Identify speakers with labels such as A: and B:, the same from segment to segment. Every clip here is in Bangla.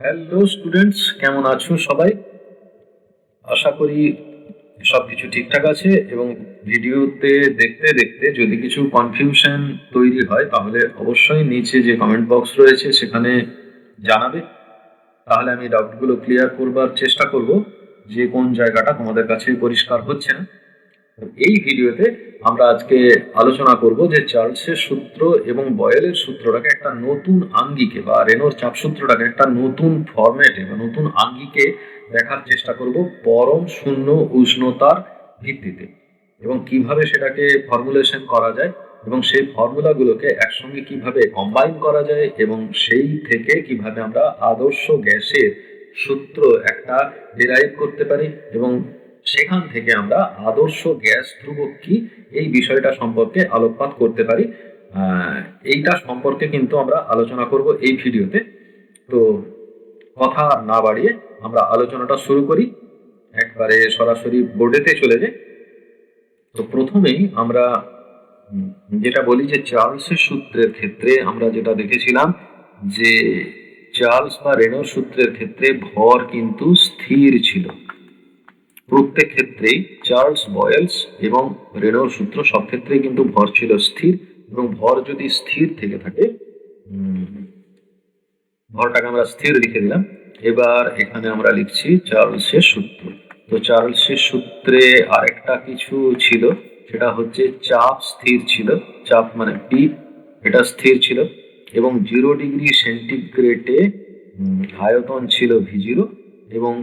A: হ্যালো স্টুডেন্টস, কেমন আছো সবাই? আশা করি সবকিছু ঠিকঠাক আছে এবং ভিডিওতে দেখতে দেখতে যদি কিছু কনফিউশন তৈরি হয় তাহলে অবশ্যই নিচে যে কমেন্ট বক্স রয়েছে সেখানে জানাবে। তাহলে আমি ডাউটগুলো ক্লিয়ার করবার চেষ্টা করব যে কোন জায়গাটা তোমাদের কাছে পরিষ্কার হচ্ছে না। এই ভিডিওতে আমরা আজকে আলোচনা করব যে চার্লসের সূত্র এবং বয়েলের সূত্রটাকে একটা নতুন আঙ্গিকে বা রেনোর চাপ সূত্রটাকে একটা নতুন ফরম্যাটে বা নতুন আঙ্গিকে দেখার চেষ্টা করব পরম শূন্য উষ্ণতার ভিত্তিতে, এবং কিভাবে সেটাকে ফর্মুলেশন করা যায় এবং সেই ফর্মুলাগুলোকে একসঙ্গে কিভাবে কম্বাইন করা যায় এবং সেই থেকে কিভাবে আমরা আদর্শ গ্যাসের সূত্র একটা ডিরাইভ করতে পারি এবং সেখান থেকে আমরা আদর্শ গ্যাস ধ্রুবক কি এই বিষয়টা সম্পর্কে আলোকপাত করতে পারি। এইটা সম্পর্কে কিন্তু আমরা আলোচনা করব এই ভিডিওতে। তো কথা না বাড়িয়ে আমরা আলোচনাটা শুরু করি, একবারে সরাসরি বোর্ডেতে চলে যাই। তো প্রথমেই আমরা যেটা বলি যে চার্লসের সূত্রের ক্ষেত্রে আমরা যেটা দেখেছিলাম যে চার্লস বা রেনোর সূত্রের ক্ষেত্রে ভর কিন্তু স্থির ছিল প্রত্যেক ক্ষেত্রেই। চার্লস, বয়েলস এবং রেনোর সূত্র সব ক্ষেত্রেই কিন্তু ভর ছিল স্থির, এবং ভর যদি স্থির থেকে থাকে, ভরটাকে আমরা স্থির লিখে দিলাম। এবার এখানে আমরা লিখছি চার্লসের সূত্র। তো চার্লসের সূত্রে আরেকটা কিছু ছিল, সেটা হচ্ছে চাপ স্থির ছিল, চাপ মানে পি, এটা স্থির ছিল এবং 0 ডিগ্রি সেন্টিগ্রেডে আয়তন ছিল V0 এবং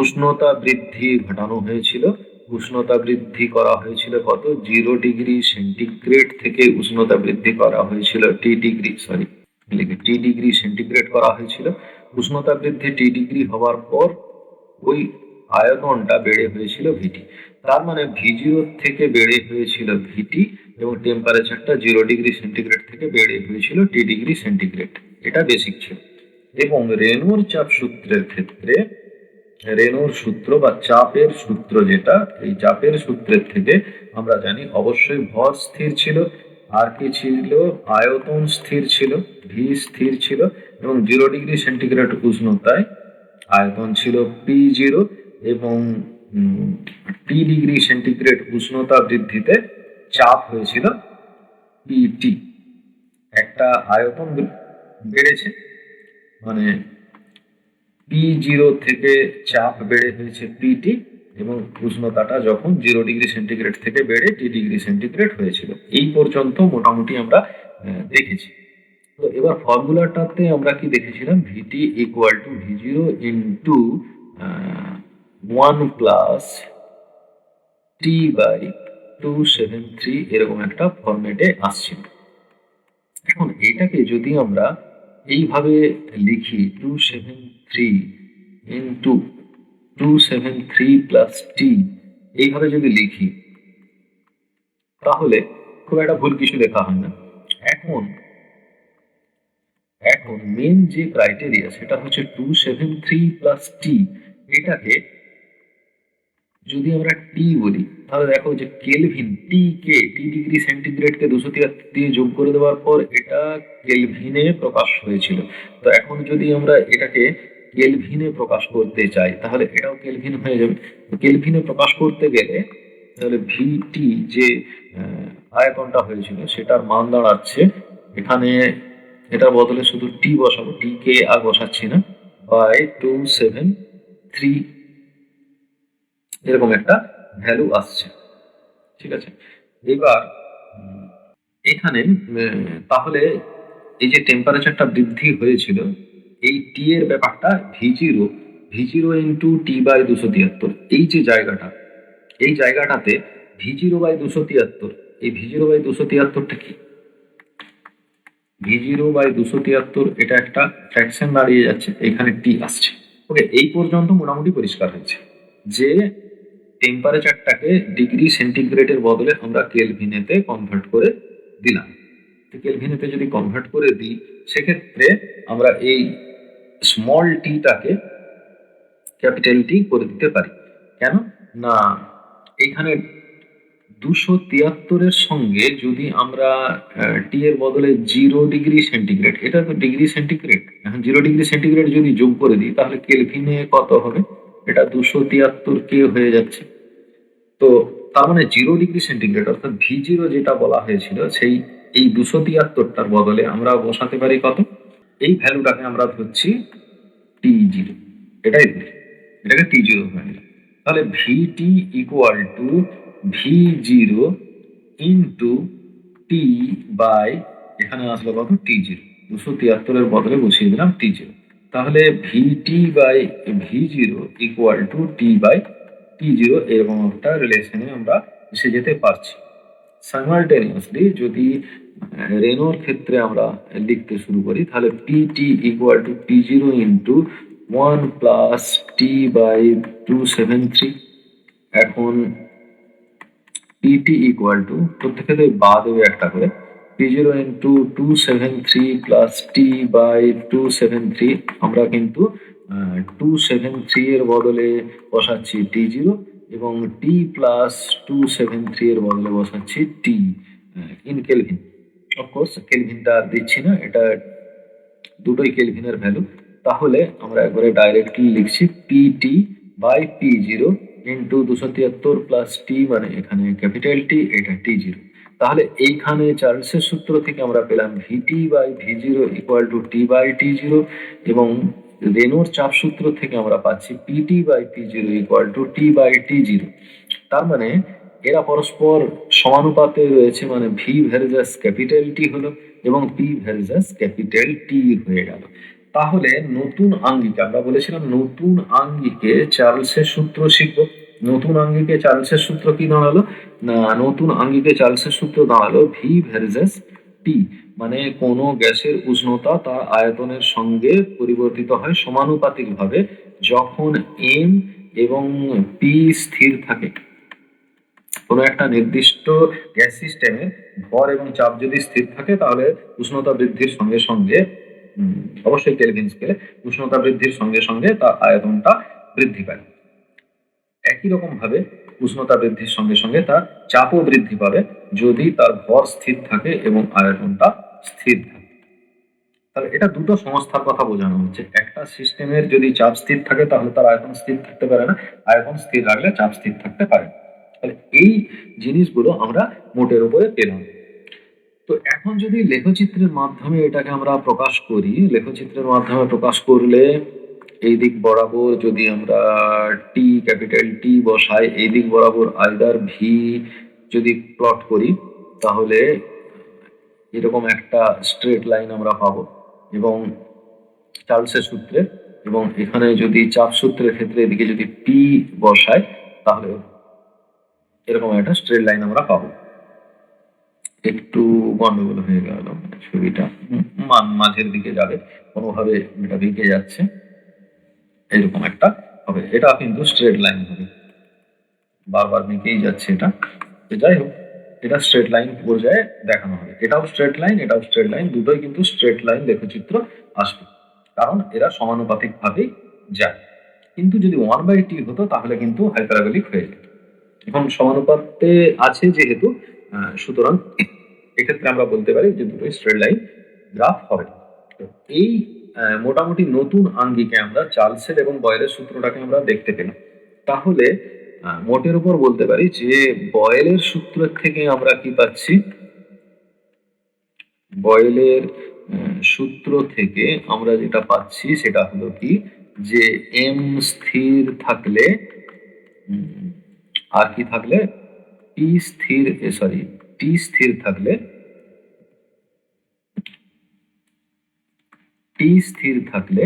A: উষ্ণতা বৃদ্ধি ঘটানো হয়েছিল। উষ্ণতা বৃদ্ধি করা হয়েছিল কত? 0 ডিগ্রি সেন্টিগ্রেড থেকে উষ্ণতা বৃদ্ধি করা হয়েছিল টি ডিগ্রি সেন্টিগ্রেড করা হয়েছিল। উষ্ণতা বৃদ্ধি টি ডিগ্রি হওয়ার পর ওই আয়তনটা বেড়ে হয়েছিল ভিটি। তার মানে V0 থেকে বেড়ে হয়েছিল ভিটি এবং টেম্পারেচারটা 0 ডিগ্রি সেন্টিগ্রেড থেকে বেড়ে হয়েছিল টি ডিগ্রি সেন্টিগ্রেড। এটা বেসিক ছিল। এবং রেনোর চাপ সূত্রের ক্ষেত্রে রেনোর সূত্র বা চাপের সূত্র, যেটা এই চাপের সূত্রের থেকে আমরা জানি অবশ্যই ভর স্থির ছিল, আর কি ছিল? আয়তন স্থির ছিল, ভি স্থির ছিল এবং 0 ডিগ্রি সেন্টিগ্রেড উষ্ণতায় আয়তন ছিল P0 এবং টি ডিগ্রি সেন্টিগ্রেড উষ্ণতা বৃদ্ধিতে চাপ হয়েছিল পিটি। একটা আয়তন বেড়েছে, মানে P0 থেকে চাপ বেড়ে হয়েছে পিটি এবং উষ্ণতাটা যখন 0 ডিগ্রি সেন্টিগ্রেড থেকে বেড়ে টি ডিগ্রি সেন্টিগ্রেড হয়েছিল। এই পর্যন্ত মোটামুটি আমরা দেখেছি। তো এবার ফর্মুলাটাতে আমরা কি দেখেছিলাম? ভিটি equal to V0 into 1 + T/273 এরকম একটা ফরম্যাটে আসছিল। এখন এটাকে যদি আমরা এইভাবে লিখি 273 ইন্টু 273 প্লাস টি, এইভাবে যদি লিখি তাহলে খুব একটা ভুল কিছু লেখা হয় না। এখন এখন মেন যে ক্রাইটেরিয়া সেটা হচ্ছে 273 প্লাস টি। এটাকে যদি আমরা টি বলি তাহলে দেখো যে কেলভিন, টি কে টি ডিগ্রি সেন্টিগ্রেডকে 273 দিয়ে যোগ করে দেওয়ার পর এটা কেলভিনে প্রকাশ হয়েছিল। তো এখন যদি আমরা এটাকে কেলভিনে প্রকাশ করতে চাই তাহলে এটাও কেলভিন হয়ে যাবে। কেলভিনে প্রকাশ করতে গেলে তাহলে ভিটি যে আয়তনটা হয়েছিল সেটার মান দাঁড়াচ্ছে, এখানে এটার বদলে শুধু টি বসাবো, টি কে আর বসাচ্ছি না, বাই 273 এরকম একটা ভ্যালু আসছে। ঠিক আছে। এবার এখানে তাহলে এই যে টেম্পারেচারটা বৃদ্ধি হয়েছিল, এই টি এর ব্যাপারটা V0 ইন্টু T/273, এই যে জায়গাটা, এই জায়গাটাতে V0/273, এই V0/273টা কি? V0/273 এটা একটা ফ্র্যাকশন দাঁড়িয়ে যাচ্ছে, এখানে টি আসছে। ওকে, এই পর্যন্ত মোটামুটি পরিষ্কার হয়েছে যে টেম্পারেচারটাকে ডিগ্রি সেন্টিগ্রেডের বদলে আমরা কেলভিনেতে কনভার্ট করে দিলাম। তো কেলভিনেতে যদি কনভার্ট করে দিই সেক্ষেত্রে আমরা এই স্মল টিটাকে ক্যাপিটাল টি করে দিতে পারি। কেন না, এখানে 273-এর সঙ্গে যদি আমরা টি এর বদলে 0 ডিগ্রি সেন্টিগ্রেড, এটা তো ডিগ্রি সেন্টিগ্রেড, এখন 0 ডিগ্রি সেন্টিগ্রেড যদি যোগ করে দিই তাহলে কেলভিনে কত হবে? এটা 273 কে হয়ে যাচ্ছে। তো তার মানে 0 ডিগ্রি সেন্টিগ্রেড অর্থাৎ V0 যেটা বলা হয়েছিল সেই এই 273টার বদলে আমরা বসাতে পারি কত? এই ভ্যালুটাকে আমরা ধরছি T0, এটাই ধরি, এটাকে T0 ধরে নিলাম। তাহলে VT equal to V0 into T by, এখানে আসলো কত? T0। 273-এর বদলে বসিয়ে দিলাম T0। তাহলে VT by V0 equal to T by T0, এরকম একটা রিলেশনে আমরা এসে যেতে পারছি। সাইমালটেনিয়াসলি যদি রেনোর ক্ষেত্রে আমরা লিখতে শুরু করি তাহলে PT equal to T0 into 1 plus T by 273। এখন পিটি ইকুয়াল টু, প্রত্যেকটাতে বাদ দেবে একটা করে, P0 into 273 plus T by 273। আমরা কিন্তু 273 এর বদলে বসাচ্ছি T0 এবং টি প্লাস 273 এর বদলে বসাচ্ছি টি ইন কেলভিন। অফকোর্স কেলভিনটা দিচ্ছি না, এটা দুটোই কেলভিনের ভ্যালু। তাহলে আমরা একবারে ডাইরেক্টলি লিখছি PT by P0 into 273 plus T, মানে এখানে ক্যাপিটাল টি, এটা T0। তাহলে এইখানে চার্লসের সূত্র থেকে আমরা পেলাম VT by V0 equal to T by T0, এবং রেনোর চাপ সূত্র থেকে আমরা পাচ্ছি PT by P0 equal to T by T0। তার মানে এরা পরস্পর সমানুপাতে রয়েছে, মানে ভি ভার্সাস ক্যাপিটাল টি হলো এবং পি ভার্সাস ক্যাপিটাল টি হয়ে গেল। তাহলে নতুন আঙ্গিকে, আমরা বলেছিলাম নতুন আঙ্গিকে চার্লসের সূত্র শিখব। নতুন আঙ্গিকে চার্লসের সূত্র কি দাঁড়ালো? না, নতুন আঙ্গিকে চার্লসের সূত্র দাঁড়ালো ভি ভার্সাস টি, মানে কোনো গ্যাসের উষ্ণতা তার আয়তনের সঙ্গে পরিবর্তিত হয় সমানুপাতিকভাবে যখন এম এবং পি স্থির থাকে। কোনো একটা নির্দিষ্ট গ্যাস সিস্টেমে ভর এবং চাপ যদি স্থির থাকে তাহলে উষ্ণতা বৃদ্ধির সঙ্গে সঙ্গে, অবশ্যই কেলভিন স্কেলে, উষ্ণতা বৃদ্ধির সঙ্গে সঙ্গে তার আয়তনটা বৃদ্ধি পায়। একই রকম ভাবে উষ্ণতা বৃদ্ধির সঙ্গে সঙ্গে তার চাপও বৃদ্ধি পাবে যদি তার ভর স্থির থাকে এবং আয়তনটা স্থির থাকে। তাহলে এটা দুটো সংস্থার কথা বোঝানো হচ্ছে। একটা সিস্টেমের যদি চাপ স্থির থাকে তাহলে তার আয়তন স্থির থাকতে পারে না, আয়তন স্থির রাখলে চাপ স্থির থাকতে পারে। তাহলে এই জিনিসগুলো আমরা মোটের উপরে পেলাম। তো এখন যদি লেখচিত্রের মাধ্যমে এটাকে আমরা প্রকাশ করি, লেখচিত্রের মাধ্যমে প্রকাশ করলে এই দিক বরাবর যদি আমরা টি, ক্যাপিটাল টি বসাই, এই দিক বরাবর আইদার ভি যদি প্লট করি তাহলে এরকম একটা স্ট্রেট লাইন আমরা পাবো, এবং চার্লসের সূত্রে, এবং এখানে যদি চাপ সূত্রের ক্ষেত্রে এদিকে যদি পি বসাই তাহলে এরকম একটা স্ট্রেট লাইন আমরা পাবো। একটু গন্ডগোল হয়ে গেল, ছবিটা মাঝের দিকে যাবে, কোনোভাবে এটা বেঁকে যাচ্ছে, এরকম একটা হবে। এটা কিন্তু স্ট্রেট লাইন হবে, বারবার বেঁকেই যাচ্ছে এটা। যাই হোক, এটা স্ট্রেট লাইন পর্যায়ে দেখানো হবে। এটাও স্ট্রেট লাইন, এটাও স্ট্রেট লাইন, দুটোই কিন্তু স্ট্রেট লাইন লেখচিত্র আসবে, কারণ এরা সমানুপাতিক ভাবেই যায়। কিন্তু যদি 1/t হতো তাহলে কিন্তু হাইপারবোলিক হয়ে যেত। এখন সমানুপাতে আছে যেহেতু, সুতরাং এক্ষেত্রে আমরা বলতে পারি যে দুটোই স্ট্রেট লাইন গ্রাফ হবে। তো এই মোটামুটি নতুন আঙ্গিকে আমরা চার্লসের এবং বয়েলের সূত্রটাকে আমরা দেখতে পেলাম। তাহলে মোটের উপর বলতে পারি যে বয়েলের সূত্রের থেকে আমরা কি পাচ্ছি? বয়েলের সূত্র থেকে আমরা যেটা পাচ্ছি সেটা হলো কি, যে এম স্থির থাকলে আর কি থাকলে টি স্থির থাকলে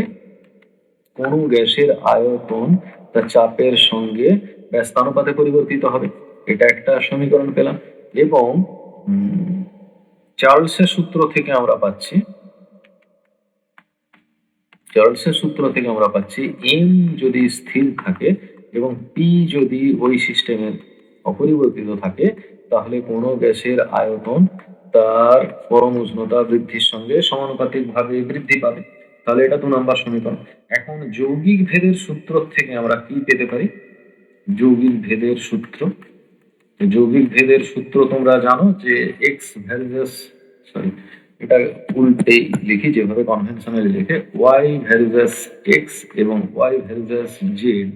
A: কোন গ্যাসের আয়তন তার চাপের সঙ্গে ব্যস্তানুপাতে পরিবর্তিত হবে। এটা একটা সমীকরণ পেলাম। এবং চার্লসের সূত্র থেকে আমরা পাচ্ছি এম যদি স্থির থাকে এবং পি যদি ওই সিস্টেমের অপরিবর্তিত থাকে তাহলে কোনো গ্যাসের আয়তন তার পরম উষ্ণতা বৃদ্ধির সঙ্গে সমানুপাতিকভাবে বৃদ্ধি পাবে। তাহলে এটা 2 নম্বর সমীকরণ। এখন যৌগিক ভেদের সূত্র থেকে আমরা কি পেতে পারি? যৌগিক ভেদের সূত্র যৌগিক ভেদের সূত্র তোমরা জানো যে এক্স ভ্যারিজাস, সরি এটা উল্টেই লিখি যেভাবে কনভেনশনালি লিখে, ওয়াই ভ্যারিজাস এক্স এবং ওয়াই ভ্যারিজাস জেড।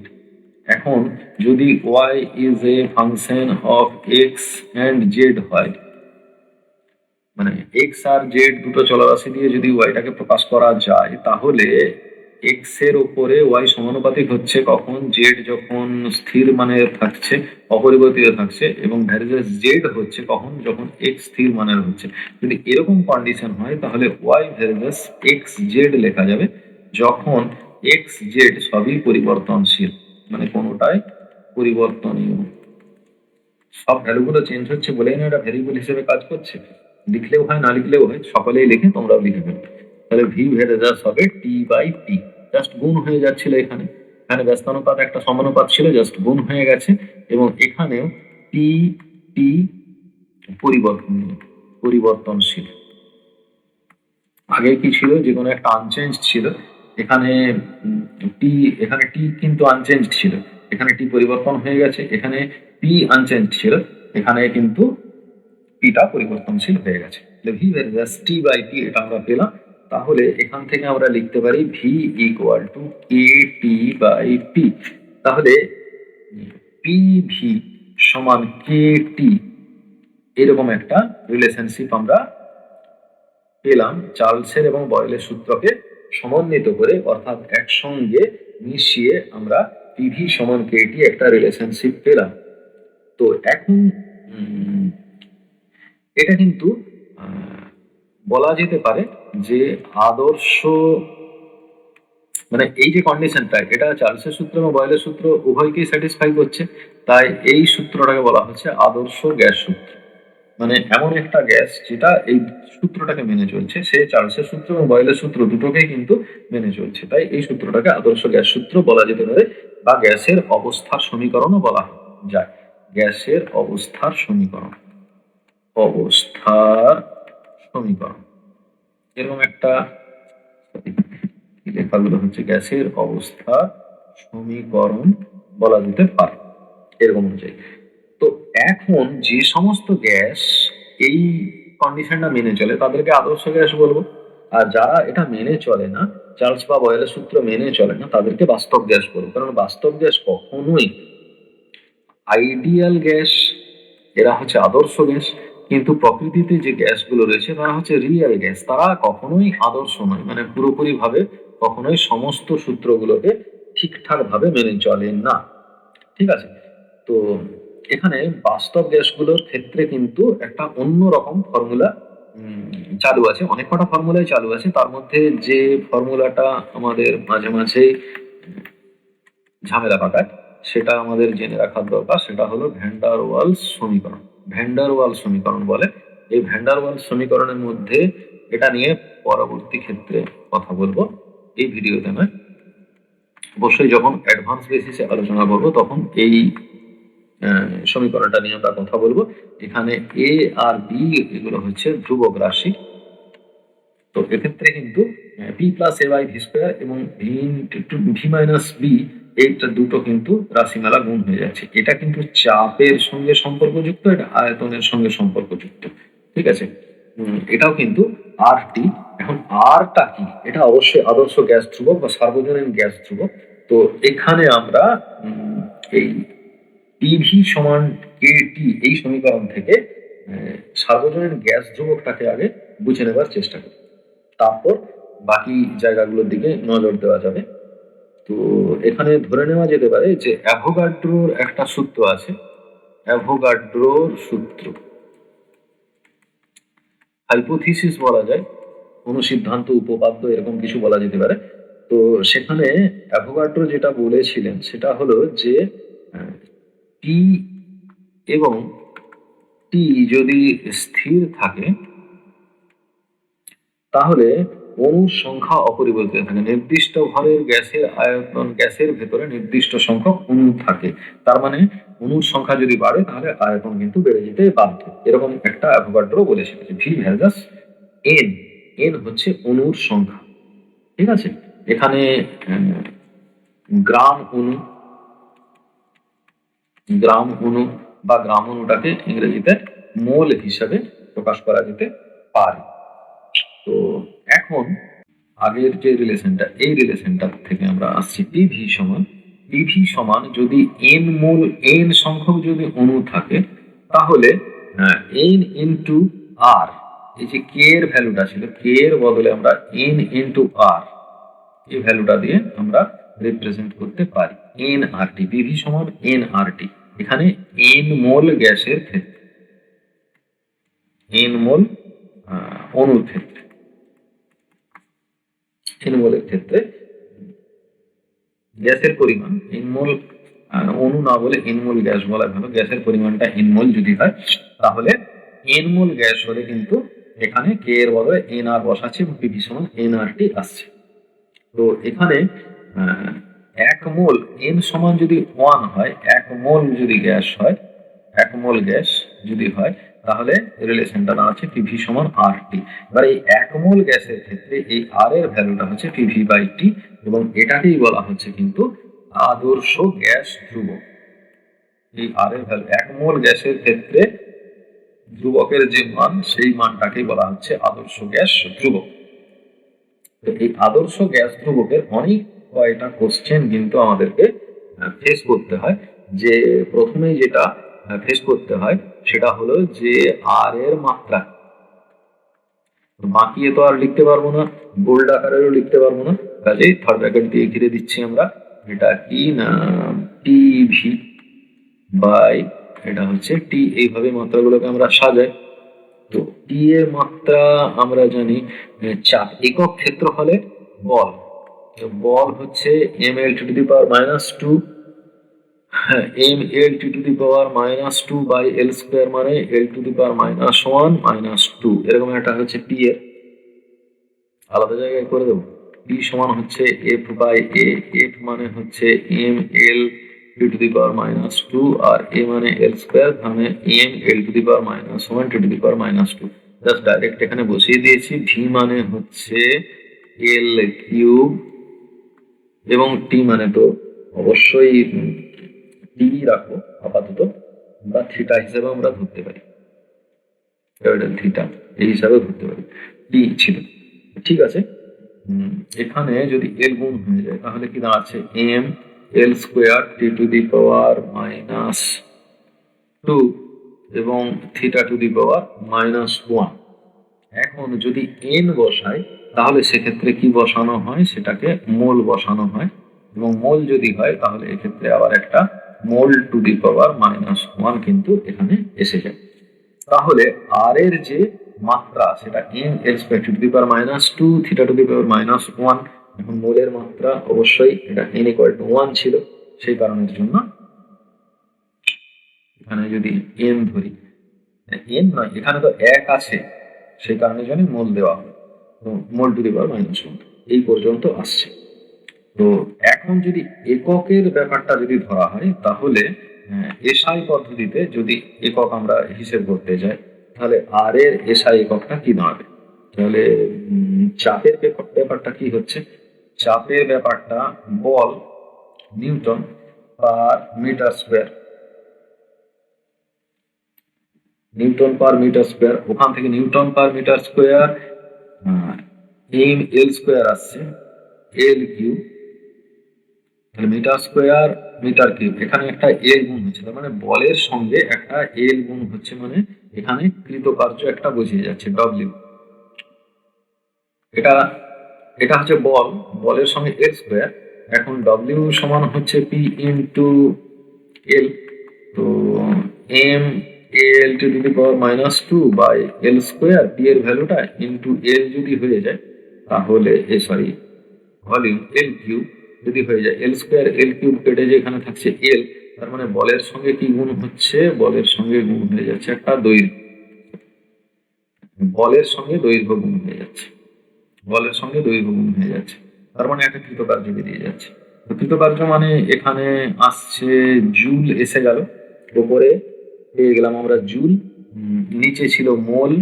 A: এখন যদি Y is a function of X and Z হয়, মানে এক্স আর জেড দুটো চলরাশি দিয়ে যদি ওয়াইটাকে প্রকাশ করা যায়, তাহলে এক্স এর উপরে ওয়াই সমানুপাতিক হচ্ছে কখন, জেড যখন স্থির মানের থাকছে, অপরিবর্তিত থাকছে, এবং ভ্যারিজাস জেড হচ্ছে কখন, যখন এক্স স্থির মানের হচ্ছে। যদি এরকম কন্ডিশন হয় তাহলে ওয়াই ভ্যারিজাস এক্স জেড লেখা যাবে যখন এক্স জেড সবই পরিবর্তনশীল, মানে কোনোটাই পরিবর্তনীয়। সব ভ্যালুগুলো চেঞ্জ হচ্ছে বলেই না এটা ভেরিয়েবল হিসেবে কাজ করছে। লিখলেও হয়, না লিখলেও হয়, সকলেই লিখে, তোমরাও লিখে ফেলবে। তাহলে ভি ভ্যারিজাস হবে টি বাই টি, জাস্ট গুণ হয়ে যাচ্ছিল। এখানে এখানে ব্যস্তানুপাত একটা সমানুপাত ছিল, জাস্ট গুণ হয়ে গেছে। এবং এখানেও টি টি পরিবর্তনশীল। আগে কি ছিল, যে কোনো একটা আনচেঞ্জ ছিল। এখানে টি, এখানে টি কিন্তু আনচেঞ্জ ছিল, এখানে টি পরিবর্তন হয়ে গেছে। এখানে পি আনচেঞ্জ ছিল, এখানে কিন্তু পিটা পরিবর্তনশীল হয়ে গেছে। V varies as T by T এটা আমরা পেলাম। তাহলে এখান থেকে আমরা লিখতে পারি V equal to K T by P. তাহলে পি ভি সমান কে টি, এরকম একটা রিলেশনশিপ আমরা পেলাম চার্লসের এবং বয়েলের সূত্রকে সমন্বিত করে, অর্থাৎ একসঙ্গে মিশিয়ে আমরা পিভি সমান কেটি একটা রিলেশনশিপ পেলাম। তো এখন এটা কিন্তু বলা যেতে পারে যে আদর্শ, মানে এই যে কন্ডিশনটা, এটা চার্লসের সূত্র এবং বয়েলের সূত্র উভয়কেই স্যাটিসফাই করছে। তাই এই সূত্রটাকে বলা হচ্ছে আদর্শ গ্যাস সূত্র। মানে এমন একটা গ্যাস যেটা এই সূত্রটাকে মেনে চলছে, সে চার্লসের সূত্র এবং বয়েলের সূত্র দুটোকেই কিন্তু মেনে চলছে। তাই এই সূত্রটাকে আদর্শ গ্যাস সূত্র বলা যেতে পারে, বা গ্যাসের অবস্থার সমীকরণও বলা যায়। গ্যাসের অবস্থার সমীকরণ, অবস্থার সমীকরণ এরকম একটা লেখাগুলো হচ্ছে গ্যাসের অবস্থা সমীকরণ বলা যেতে পারে এরকম অনুযায়ী। তো এখন যে সমস্ত গ্যাস এই কন্ডিশনটা মেনে চলে তাদেরকে আদর্শ গ্যাস বলবো, আর যারা এটা মেনে চলে না, চার্লস বা বয়েলের সূত্র মেনে চলে না, তাদেরকে বাস্তব গ্যাস বলবো। কারণ বাস্তব গ্যাস কখনোই আইডিয়াল গ্যাস, এরা হচ্ছে আদর্শ গ্যাস, কিন্তু প্রকৃতিতে যে গ্যাসগুলো রয়েছে তারা হচ্ছে রিয়েল গ্যাস, তারা কখনোই আদর্শ নয়, মানে পুরোপুরি ভাবে কখনোই সমস্ত সূত্রগুলোকে ঠিকঠাক ভাবে মেনে চলে না। ঠিক আছে, তো এখানে বাস্তব গ্যাসগুলোর ক্ষেত্রে কিন্তু একটা অন্যরকম ফর্মুলা চালু আছে, অনেক কটা ফর্মুলাই চালু আছে। তার মধ্যে যে ফর্মুলাটা আমাদের মাঝে মাঝে ঝামেলা পাকায়, সেটা আমাদের জেনে রাখার দরকার। সেটা হলো ভ্যান্ডার ওয়ালস সমীকরণ। ভ্যান্ডার ওয়াল সমীকরণ বলে। এই ভ্যান্ডার ওয়াল সমীকরণের মধ্যে এটা নিয়ে পরবর্তী ক্ষেত্রে কথা বলবো, এই ভিডিওতে নয়। অবশ্যই যখন অ্যাডভান্স বেসিসে আলোচনা করব তখন এই সমীকরণটা নিয়ে আমরা কথা বলবো। এখানে এ আর বি এগুলো হচ্ছে ধ্রুবক রাশি। তো এক্ষেত্রে কিন্তু P plus A by V square এবং ভি মাইনাস বি, এইটা দুটো কিন্তু রাশিমালা গুণ হয়ে যাচ্ছে। এটা কিন্তু চাপের সঙ্গে সম্পর্কযুক্ত, এটা আয়তনের সঙ্গে সম্পর্কযুক্ত। ঠিক আছে, এটাও কিন্তু আর টি। এখন আরটা কি, এটা অবশ্যই আদর্শ গ্যাস ধ্রুবক বা সার্বজনীন গ্যাস ধ্রুবক। তো এখানে আমরা এই পিভি সমান কেটি এই সমীকরণ থেকে সার্বজনীন গ্যাস ধ্রুবকটাকে আগে বুঝে নেবার চেষ্টা করি, তারপর বাকি জায়গাগুলোর দিকে নজর দেওয়া যাবে। তো এখানে ধরে নেওয়া যেতে পারে যে অ্যাভোগাড্রোর একটা সূত্র আছে, অ্যাভোগাড্রোর সূত্র, হাইপোথিসিস বলা যায়, অনুসিদ্ধান্ত, উপপাদ্য, এরকম কিছু বলা যেতে পারে। তো সেখানে অ্যাভোগাড্রো যেটা বলেছিলেন সেটা হলো যে টি এবং টি যদি স্থির থাকে তাহলে অণুর সংখ্যা অপরিবর্তিত থাকে। নির্দিষ্ট ভরের গ্যাসের আয়তন, গ্যাসের ভেতরে নির্দিষ্ট সংখ্যক অণু থাকে। তার মানে অণুর সংখ্যা যদি বাড়ে তাহলে আয়তন কিন্তু বেড়ে যেতে বাধ্য। এরকম একটা অ্যাভোগাড্রো বলেছিল যে ভি ভ্যালজাস এন, এন হচ্ছে অণুর সংখ্যা। ঠিক আছে, এখানে গ্রাম অণু, গ্রাম অণু বা গ্রাম অণুটাকে ইংরেজিতে মোল হিসাবে প্রকাশ করা যেতে পারে। তো এখন আগের যে রিলেশনটা, এই রিলেশনটা থেকে আমরা আসছি পিভি সমান যদি এন মোল এন সংখ্যক যদি অণু থাকে তাহলে এন ইন্টু আর, এই যে কে এর ভ্যালুটা ছিল, কে এর বদলে আমরা এন ইন্টু আর এই ভ্যালুটা দিয়ে আমরা রিপ্রেজেন্ট করতে পারি এন আর টি। পিভি সমান এন আর টি, এখানে এন মোল গ্যাসের ক্ষেত্রে, এন মোল অণুর ক্ষেত্রে, এন মোলের ক্ষেত্রে গ্যাসের পরিমাণ এন মোল, অণু না বলে এন মোল গ্যাস বলা ভালো, গ্যাসের পরিমাণটা এন মোল যদি হয় তাহলে এন মোল গ্যাস হলে কিন্তু এখানে কে এর বদলে এন আর বসাচ্ছে এবং পিভি সমান এন আর টি আসছে। তো এখানে এক মোল এন সমান যদি 1 হয়, এক মোল যদি গ্যাস হয়, এক মোল গ্যাস যদি হয় তাহলে রিলেশনটা দাঁড়াচ্ছে পিভি সমান আর টি। এবার এই এক মোল গ্যাসের ক্ষেত্রে এই আর এর ভ্যালুটা হচ্ছে পিভি বাই টি এবং এটাকেই বলা হচ্ছে কিন্তু আদর্শ গ্যাস ধ্রুবক। এই আর এর ভ্যালু এক মোল গ্যাসের ক্ষেত্রে ধ্রুবকের যে মান, সেই মানটাকেই বলা হচ্ছে আদর্শ গ্যাস ধ্রুবক। তো এই আদর্শ গ্যাস ধ্রুবকের অনেক কয়টা কোশ্চেন কিন্তু আমাদেরকে ফেস করতে হয়। যে প্রথমেই যেটা ফেস করতে হয় সেটা হলো যে আর এর মাত্রা, বাঁকিয়ে তো আর লিখতে পারবো না, বোল্ড আকারেরও লিখতে পারবো না, কাজেই থার্ড ব্র্যাকেট দিয়ে ঘিরে দিচ্ছি আমরা। এটা কি না টিভি বাই, এটা হচ্ছে টি, এইভাবে মাত্রাগুলোকে আমরা সাজাই। তো টি এর মাত্রা আমরা জানি চাপ একক ক্ষেত্রফলে বল, বল হচ্ছে M L to the power -2, M L to the power -2 by L square মানে এল টু দি পাওয়ার -1 -2, এরকম একটা হচ্ছে টি এর, আলাদা জায়গায় করে দেবো। টি সমান হচ্ছে এফ বাই এ, এফ মানে হচ্ছে M L to the power -2 আর এ মানে এল স্কোয়ার মানে M L to the power -1 to the power -2। Just direct এখানে বসিয়ে দিয়েছি। ভি মানে হচ্ছে এল কিউব এবং টি মানে তো অবশ্যই টি রাখো আপাতত, বা থিটা হিসেবে আমরা ধরতে পারি, থিটা এই হিসাবে ধরতে পারি, টি ছিল। ঠিক আছে, এখানে যদি এল গুণ হয়ে যায় তাহলে কি দাঁড়াচ্ছে M L square T to the power -2 এবং থিটা টু দি পাওয়ার -1। এখন যদি এন বসাই তাহলে সেক্ষেত্রে কি বসানো হয়, সেটাকে মোল বসানো হয় এবং মোল যদি হয় তাহলে এক্ষেত্রে আবার একটা মোল টু দি পাওয়ার -1 কিন্তু এখানে এসে যায়। তাহলে আর এর যে মাত্রা সেটা M L square to the power -2 theta to the power -1। এখন মোলের মাত্রা অবশ্যই এটা n ইকুয়াল টু 1 ছিল, সেই কারণের জন্য এখানে যদি n ধরি, n নয় এখানে তো 1 আছে, সেই কারণের জন্য মোল দেওয়া হবে, মোল টু দি পাওয়ার -1 এই পর্যন্ত আসছে। তো এখন যদি এককের ব্যাপারটা যদি ধরা হয় তাহলে এসআই পদ্ধতিতে যদি একক আমরা হিসেব করতে যাই তাহলে আর এর এসআই এককটা কি দাঁড়াবে, তাহলে চাপের ব্যাপারটা কি হচ্ছে, চাপের ব্যাপারটা বল newton per metre square, newton per metre square, ওখান থেকে newton per metre square M L square আসছে এল কিউব, তাহলে মিটার স্কোয়ার মিটার কিউব, এখানে একটা এল গুণ হচ্ছে, তার মানে বলের সঙ্গে একটা এল গুণ হচ্ছে, মানে এখানে কৃতকার্য একটা বোঝিয়ে যাচ্ছে ডব্লিউ। এটা এটা হচ্ছে বল, বলের সঙ্গে এল স্কোয়ার, এখন ডব্লিউ সমান হচ্ছে পি ইন্টু এল। তো M L to the power -2 by L square, P এর ভ্যালুটা ইন্টু এল যদি হয়ে যায় তাহলে সরি ভলিউম এল কিউব যদি হয়ে যায়, এল স্কোয়ার এল কিউব কেটে যে এখানে থাকছে এল, তার মানে বলের সঙ্গে কি গুণ হচ্ছে, বলের সঙ্গে গুণ হয়ে যাচ্ছে একটা দৈর্ঘ্য, বলের সঙ্গে দৈর্ঘ্য গুণ হয়ে যাচ্ছে, বলের সঙ্গে দৈর্ঘ্য গুণ হয়ে যাচ্ছে, তার মানে একটা কৃতকার্য বেরিয়ে যাচ্ছে। তো কৃতকার্য মানে এখানে আসছে জুল এসে গেল, উপরে পেয়ে গেলাম আমরা জুল, নিচে ছিল মোল,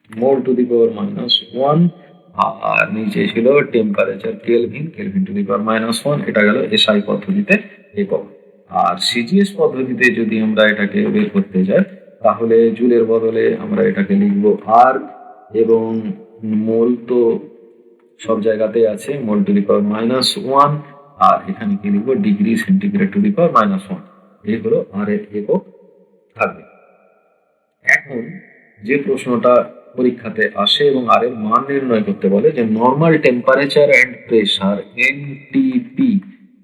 A: মোল টু দি পাওয়ার -1, আর নিচে ছিল temperature kelvin, kelvin to the power -1, এটা গেল এসআই পদ্ধতিতে একক। আর সিজিএস পদ্ধতিতে যদি আমরা এটাকে বের করতে যাই তাহলে জুলের বদলে আমরা এটাকে লিখব আর্গ, এবং মোল তো সব জায়গাতেই আছে, মোল টু দি পাওয়ার -1, আর এখানে কি লিখবো degree centigrade two the power -1। এই হলো আর এর একক থাকবে। এখন যে প্রশ্নটা পরীক্ষাতে আসে এবং আর এর মান নির্ণয় করতে বলে যে normal temperature and pressure NTP,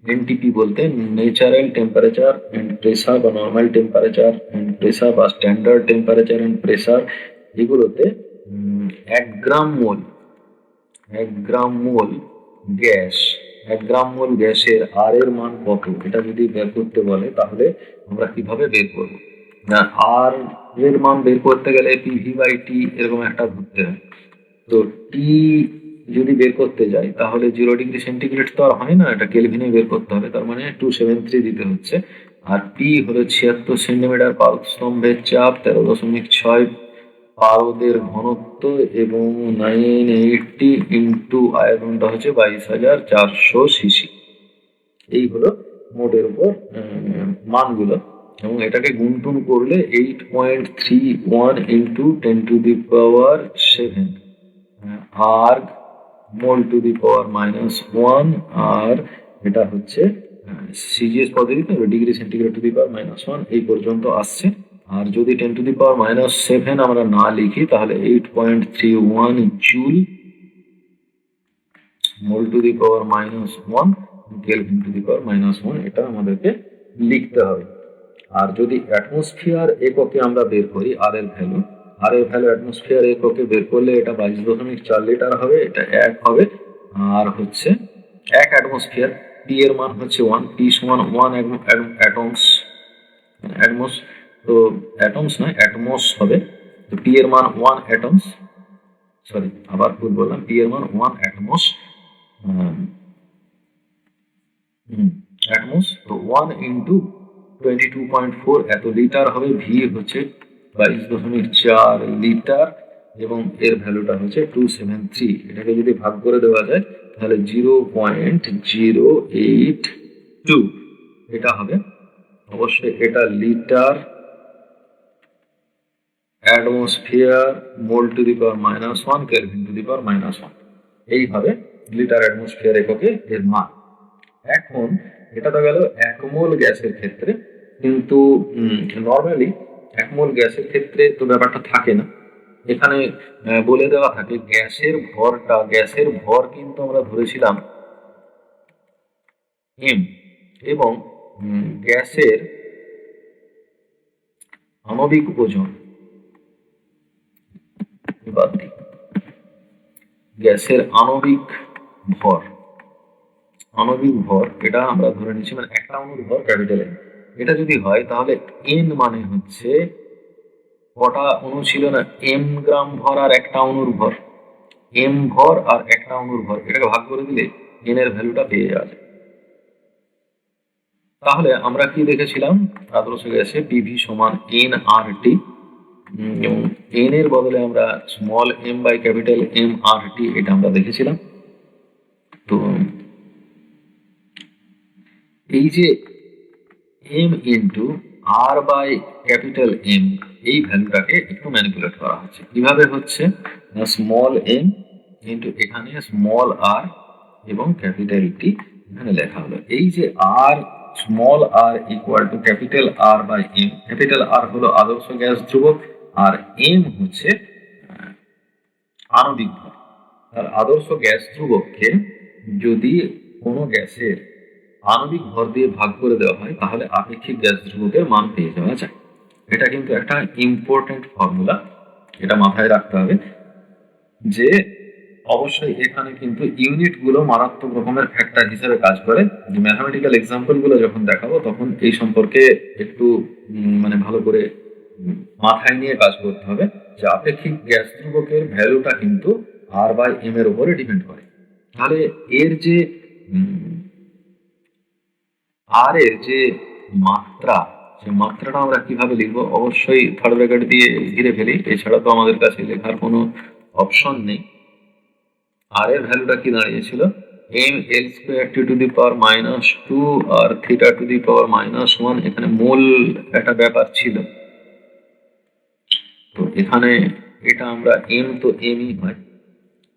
A: NTP বলতে ন্যাচারাল টেম্পারেচার অ্যান্ড প্রেসার বা নর্মাল টেম্পারেচার অ্যান্ড প্রেসার বা স্ট্যান্ডার্ড টেম্পারেচার অ্যান্ড প্রেসার, এগুলোতে 1 গ্রাম মোল গ্যাস, 1 গ্রাম মোল গ্যাসের আর এর মান কত, এটা যদি বের করতে বলে তাহলে আমরা কিভাবে বের করব না, আর এর মান বের করতে গেলে PV/T এরকম একটা ধরতে হয়। তো টি যদি বের করতে যাই তাহলে 0 ডিগ্রি সেন্টিগ্রেড তো আর হয় না, এটা কেলভিনে বের করতে হবে, তার মানে 273 দিতে হচ্ছে। আর পি হলো 76 সেন্টিমিটার পালক স্তম্ভের চাপ, 13.6 পারদের ঘনত্ব, এবং 980 ইন্টু আয়তনটা হচ্ছে 22,400 সিসি। এই হলো মোটের উপর মানগুলো, এবং এটাকে গুণটুন করলে 8.31 into 10⁻⁷ R mole to the power -1, আর এটা হচ্ছে সিজিএস পদ্ধতিতে degree centigrade two the power -1 এই পর্যন্ত আসছে। আর যদি 10⁻⁷ আমরা না লিখি তাহলে 8.31 joule mole to the power -1 kelvin to the power -1, এটা আমাদেরকে লিখতে হবে। আর যদি অ্যাটমসফিয়ার এককে আমরা বের করি আর এর ভ্যালু অ্যাটমসফিয়ার এককে বের করলে এটা 22.4 লিটার হবে, এটা 1 হবে। আর হচ্ছে 1 অ্যাটমসফিয়ার, পি এর মান হচ্ছে 1, পি সমান 1 অ্যাটমস, তো অ্যাটমস নয় অ্যাটমস হবে। তো পি এর মান 1 অ্যাটমস, সরি আবার ভুল বললাম, পি এর মান 1 অ্যাটমস, তো 1 ইন্টু 22.4 এত লিটার হবে, ভি হচ্ছে 22.4 লিটার, এবং এর ভ্যালুটা হচ্ছে 273। এটাকে যদি ভাগ করে দেওয়া যায় তাহলে 0.082 এটা হবে। অবশ্যই এটা litre atmosphere mole to the power -1 kelvin to the power -1, এইভাবে লিটার অ্যাটমসফিয়ার এককে এর মান। এখন এটা তো গেল 1 মোল গ্যাসের ক্ষেত্রে, কিন্তু নর্মালি 1 মোল গ্যাসের ক্ষেত্রে তো ব্যাপারটা থাকে না, এখানে বলে দেওয়া থাকে গ্যাসের ভর কিন্তু আমরা ধরেছিলাম এম, এবং গ্যাসের আণবিক ওজন, গ্যাসের আণবিক ভর এটা আমরা ধরে নিচ্ছি, মানে একটা অণুর ভর ক্যাপিটাল এন, এটা যদি হয় তাহলে এন মানে হচ্ছে কটা অণু ছিল না, এম গ্রাম ভর আর একটা অণুর ভর, এম ভর আর একটা অণুর ভর, এটাকে ভাগ করে দিলে এন এর ভ্যালুটা পেয়ে যাওয়া যায়। তাহলে আমরা কি দেখেছিলাম আদর্শ গ্যাসে পিভি সমান এন আর টি, এবং এন এর বদলে আমরা small M by capital M R T এটা আমরা দেখেছিলাম। তো এই যে M into R by capital M, এই ভ্যালুটাকে একটু ম্যানিপুলেট করা হচ্ছে। কিভাবে হচ্ছে না, স্মল এম ইন্টু এখানে স্মল আর এবং ক্যাপিটাল টি এখানে লেখা হলো। এই যে আর small R equal to capital R by M, capital R হলো আদর্শ গ্যাস ধ্রুবক, আর এম হচ্ছে আণবিক ভর। আর আদর্শ গ্যাস ধ্রুবককে যদি কোনো গ্যাসের আণবিক ভর দিয়ে ভাগ করে দেওয়া হয় তাহলে আপেক্ষিক গ্যাস ধ্রুবকের মান পেয়ে যাওয়া যায়। এটা কিন্তু একটা ইম্পর্টেন্ট ফর্মুলা, এটা মাথায় রাখতে হবে যে অবশ্যই এখানে কিন্তু ইউনিট গুলো মারাত্মক রকমের ফ্যাক্টর হিসেবে কাজ করে। যে ম্যাথমেটিক্যাল এক্সাম্পল গুলো যখন দেখাবো তখন এই সম্পর্কে একটু মানে ভালো করে মাথায় নিয়ে কাজ করতে হবে যে আপেক্ষিক গ্যাস ধ্রুবকের ভ্যালুটা কিন্তু আর বাই এম এর উপরে ডিপেন্ড করে। তাহলে এর যে আর এর যে মাত্রা, সেই মাত্রাটা আমরা কিভাবে লিখবো, অবশ্যই থার্ড ব্র্যাকেট দিয়ে ঘিরে ফেলি, এছাড়া তো আমাদের কাছে লেখার কোনো অপশন নেই। আর এর ভ্যালুটা কি দাঁড়িয়েছিল, M L square T to the power -2 আর থিটা টু দি পাওয়ার -1, এখানে মোল একটা ব্যাপার ছিল। তো এখানে এটা আমরা এম তো এমই হয়,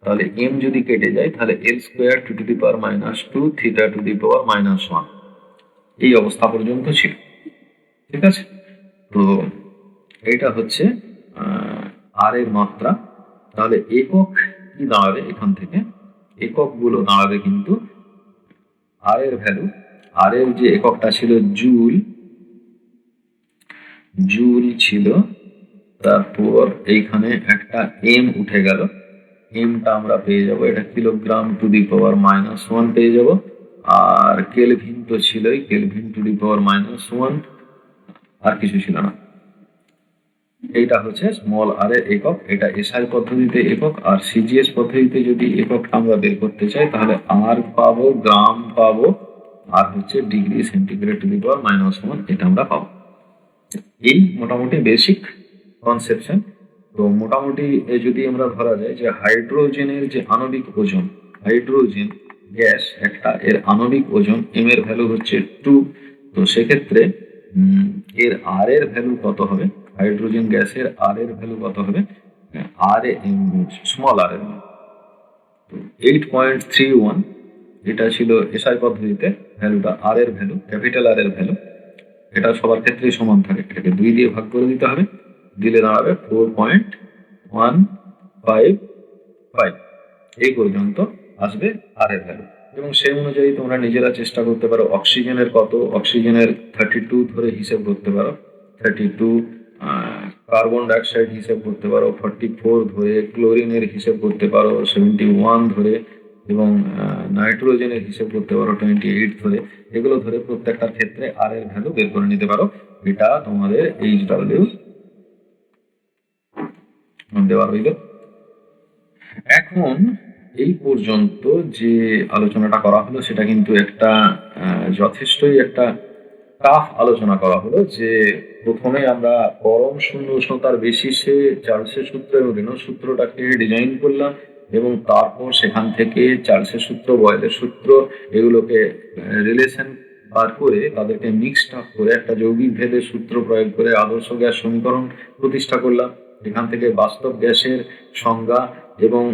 A: তাহলে এম যদি কেটে যায় তাহলে L square T to the power -2 theta to the power -1 এই অবস্থা পর্যন্ত ছিল। ঠিক আছে, তো এটা হচ্ছে আর এর মাত্রা। তাহলে একক কি দাঁড়াবে এখান থেকে? একক গুলো দাঁড়াবে কিন্তু আর এর ভ্যালু, আর এর যে এককটা ছিল জুল, জুল ছিল, তারপর এইখানে একটা এম উঠে গেল, এমটা আমরা পেয়ে যাব, এটা কিলোগ্রাম টু দি পাওয়ার -1 পেয়ে যাব। আর কেলভিন তো ছিলই, কেলভিন টু দি পাওয়ার -1, আর কিছু ছিল না। এইটা হচ্ছে স্মল আর এর একক, এটা এসআই পদ্ধতিতে একক। আর সিজিএস পদ্ধতিতে যদি এককটা আমরা বের করতে চাই তাহলে আর পাবো, গ্রাম পাবো, আর হচ্ছে degree centigrade two the power -1 এটা আমরা পাবো। এই মোটামুটি বেসিক কনসেপশন। তো মোটামুটি যদি আমরা ধরা যায় যে হাইড্রোজেনের যে আণবিক ওজন, হাইড্রোজেন গ্যাস একটা, এর আণবিক ওজন এম এর ভ্যালু হচ্ছে 2। তো সেক্ষেত্রে এর আর এর ভ্যালু কত হবে? হাইড্রোজেন গ্যাসের আর এর ভ্যালু কত হবে? আর স্মল আর এর 8.31, এটা ছিল এসআই পদ্ধতিতে ভ্যালুটা, আর এর ভ্যালু, ক্যাপিটাল আর এর ভ্যালু। এটা সবার ক্ষেত্রেই সমান থাকে, এটাকে 2 দিয়ে ভাগ করে দিতে হবে, দিলে দাঁড়াবে 4.155, এই পর্যন্ত আসবে আর এর ভ্যালু। এবং সেই অনুযায়ী তোমরা নিজেরা চেষ্টা করতে পারো অক্সিজেনের কত, অক্সিজেনের 32 ধরে হিসেব করতে পারো, 32, কার্বন ডাইঅক্সাইড হিসেব করতে পারো 44 ধরে, ক্লোরিনের হিসেব করতে পারো 71 ধরে, এবং নাইট্রোজেনের হিসেব করতে পারো 28 ধরে। এগুলো ধরে প্রত্যেকটার ক্ষেত্রে আর এর ভ্যালু বের করে নিতে পারো। এটা তোমাদের HW দেওয়া রইল। এখন এই পর্যন্ত যে আলোচনাটা করা হলো সেটা কিন্তু একটা যথেষ্টই একটা টাফ আলোচনা করা হলো। যে প্রথমে আমরা পরম শূন্য উষ্ণতার বেসিসে চার্লসের সূত্র এবং রেনল্ডস সূত্রটাকে ডিজাইন করলাম, এবং তারপর সেখান থেকে চার্লসের সূত্র, বয়েলের সূত্র, এগুলোকে রিলেশন বার করে তাদেরকে মিক্সড আপ করে একটা যৌগিক ভেদের সূত্র প্রয়োগ করে আদর্শ গ্যাস সমীকরণ প্রতিষ্ঠা করলাম। এখান থেকে বাস্তব গ্যাসের সংজ্ঞা এবং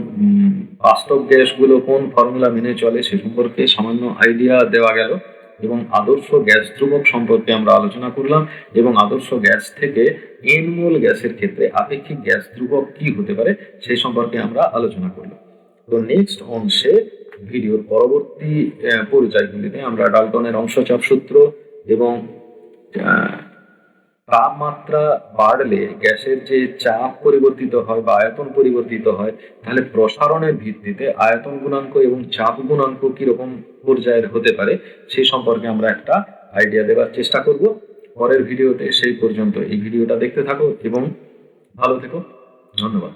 A: বাস্তব গ্যাসগুলো কোন ফর্মুলা মেনে চলে সে সম্পর্কে সামান্য আইডিয়া দেওয়া গেল, এবং আদর্শ গ্যাস ধ্রুবক সম্পর্কে আমরা আলোচনা করলাম, এবং আদর্শ গ্যাস থেকে এন মোল গ্যাসের ক্ষেত্রে আপেক্ষিক গ্যাস ধ্রুবক কি হতে পারে সেই সম্পর্কে আমরা আলোচনা করলাম। তো নেক্সট অংশে, ভিডিওর পরবর্তী পর্যায়গুলিতে আমরা ডাল্টনের অংশচাপ সূত্র এবং তাপমাত্রা বাড়লে গ্যাসের যে চাপ পরিবর্তিত হয় বা আয়তন পরিবর্তিত হয়, তাহলে প্রসারণের ভিত্তিতে আয়তন গুণাঙ্ক এবং চাপ গুণাঙ্ক কিরকম পর্যায়ের হতে পারে সেই সম্পর্কে আমরা একটা আইডিয়া দেওয়ার চেষ্টা করব পরের ভিডিওতে। সেই পর্যন্ত এই ভিডিওটা দেখতে থাকো এবং ভালো থেকো। ধন্যবাদ।